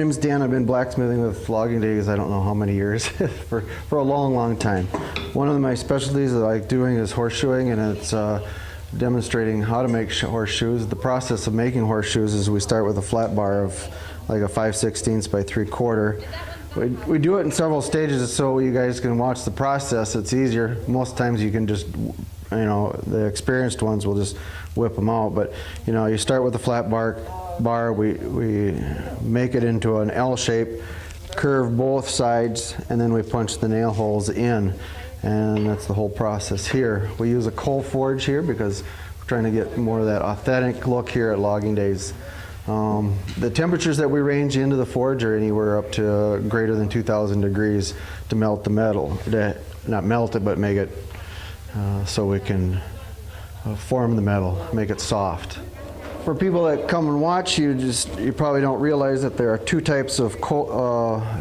My name's Dan. I've been blacksmithing with Logging Days, I don't know how many years, for a long, long time. One of my specialties that I like doing is horseshoeing, and it's demonstrating how to make horseshoes. The process of making horseshoes is we start with a flat bar of like a 5/16 by 3/4. We do it in several stages so you guys can watch the process. It's easier. Most times you can just, the experienced ones will just whip them out. But you start with a flat bar. We make it into an L shape, curve both sides, and then we punch the nail holes in. And that's the whole process here. We use a coal forge here because we're trying to get more of that authentic look here at Logging Days. The temperatures that we range into the forge are anywhere up to greater than 2,000 degrees to melt the metal. Not melt it, but make it so we can form the metal, make it soft. For people that come and watch, you probably don't realize that there are two types of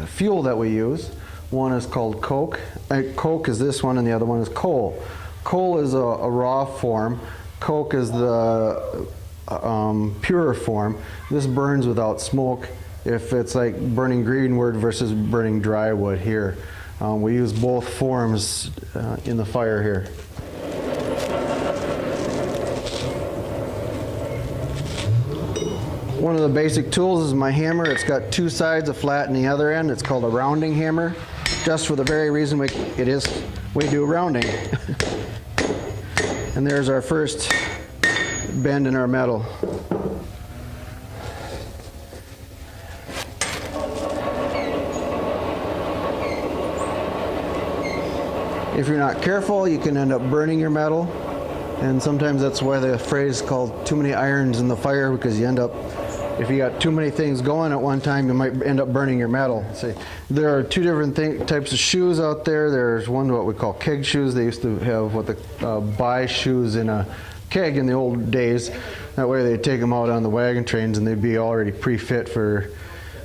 fuel that we use. One is called coke. Coke is this one, and the other one is coal. Coal is a raw form. Coke is the purer form. This burns without smoke. If it's like burning green wood versus burning dry wood here. We use both forms in the fire here. One of the basic tools is my hammer. It's got two sides, a flat and the other end. It's called a rounding hammer, just for the very reason we do rounding. And there's our first bend in our metal. If you're not careful, you can end up burning your metal. And sometimes that's why the phrase is called too many irons in the fire, because you end up, if you got too many things going at one time, you might end up burning your metal. See, there are two different types of shoes out there. There's one what we call keg shoes. They used to have what the buy shoes in a keg in the old days. That way they'd take them out on the wagon trains and they'd be already pre-fit for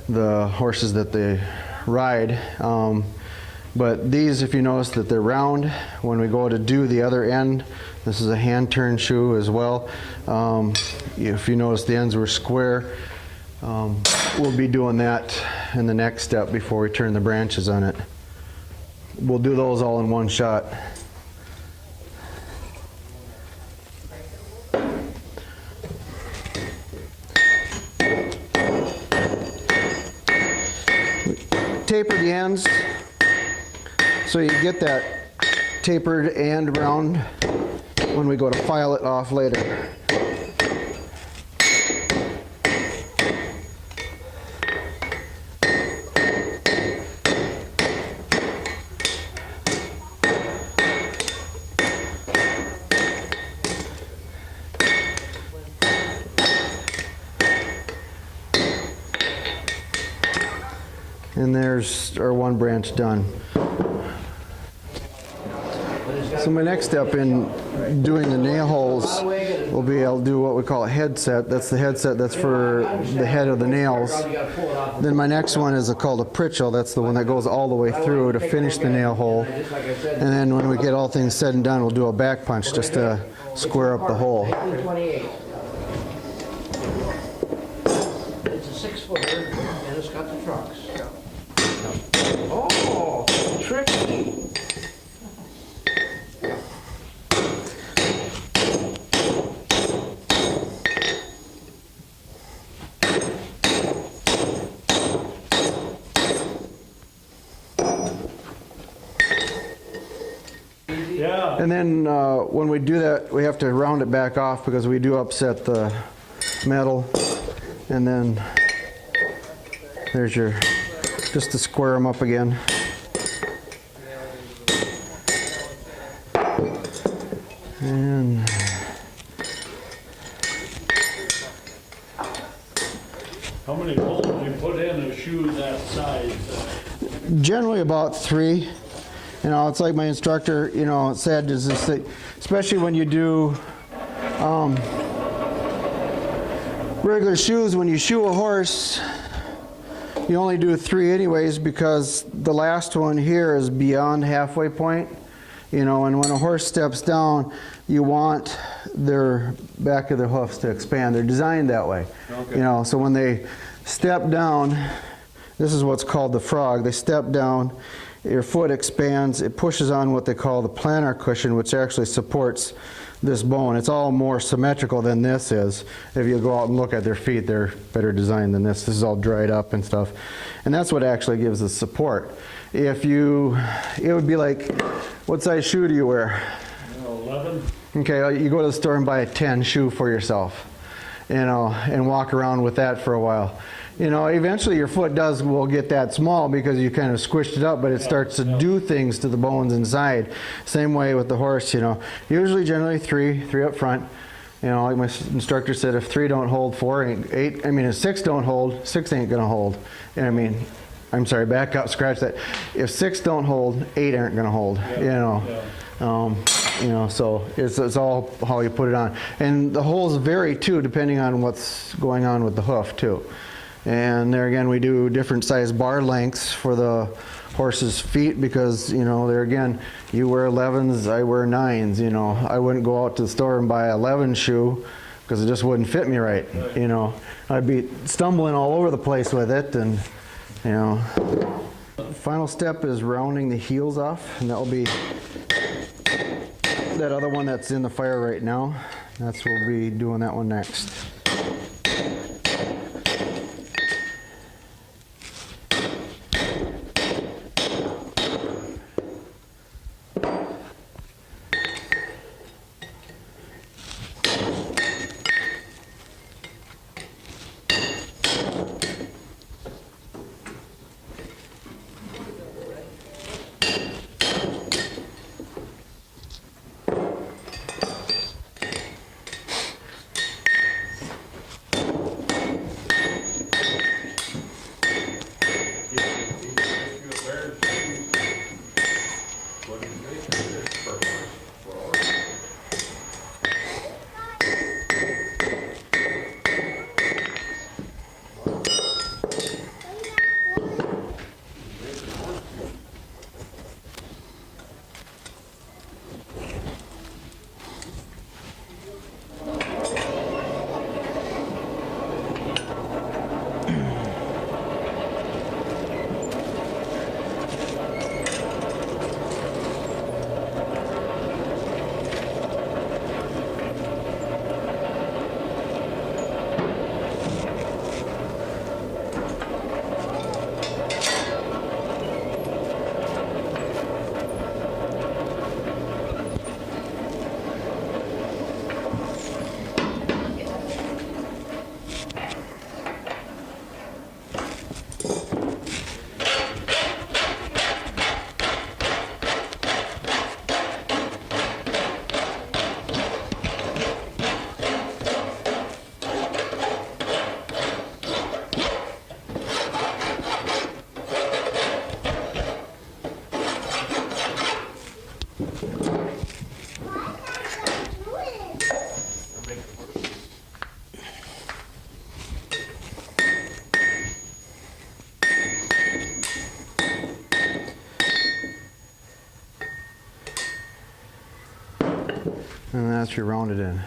the horses that they ride. But these, if you notice that they're round, when we go to do the other end, this is a hand turn shoe as well. If you notice the ends were square, we'll be doing that in the next step before we turn the branches on it. We'll do those all in one shot. Taper the ends so you get that tapered and round when we go to file it off later. And there's our one branch done. So my next step in doing the nail holes will be I'll do what we call a headset. That's the headset that's for the head of the nails. Then my next one is called a pritchel. That's the one that goes all the way through to finish the nail hole. And then when we get all things said and done, we'll do a back punch just to square up the hole. It's a 6-footer and it's got the trucks. Oh, tricky. Yeah. And then when we do that, we have to round it back off because we do upset the metal. And then there's your, just to square them up again. And how many holes do you put in a shoe that size? Generally about 3. It's like my instructor, said, is this thing, especially when you do regular shoes, when you shoe a horse, you only do 3 anyways because the last one here is beyond halfway point. And when a horse steps down, you want their back of their hoofs to expand. They're designed that way. Okay. So when they step down, This is what's called the frog. They step down, your foot expands, it pushes on what they call the plantar cushion, which actually supports this bone. It's all more symmetrical than this is. If you go out and look at their feet, they're better designed than this. This is all dried up and stuff. And that's what actually gives the support. It would be like, what size shoe do you wear? 11. Okay, you go to the store and buy a 10 shoe for yourself, and walk around with that for a while. Eventually your foot will get that small because you kind of squished it up, but it starts to do things to the bones inside. Same way with the horse, Usually, generally three up front. Like my instructor said, if 3 don't hold, 4 ain't, 8. If 6 don't hold, 6 ain't gonna hold. I'm sorry, back up, scratch that. If 6 don't hold, 8 aren't gonna hold. So it's all how you put it on. And the holes vary too, depending on what's going on with the hoof too. And there again, we do different size bar lengths for the horse's feet because, there again, you wear 11s, I wear 9s, I wouldn't go out to the store and buy an 11 shoe because it just wouldn't fit me right, I'd be stumbling all over the place with it, and, Final step is rounding the heels off, and that will be that other one that's in the fire right now. We'll be doing that one next. And that's your rounded in.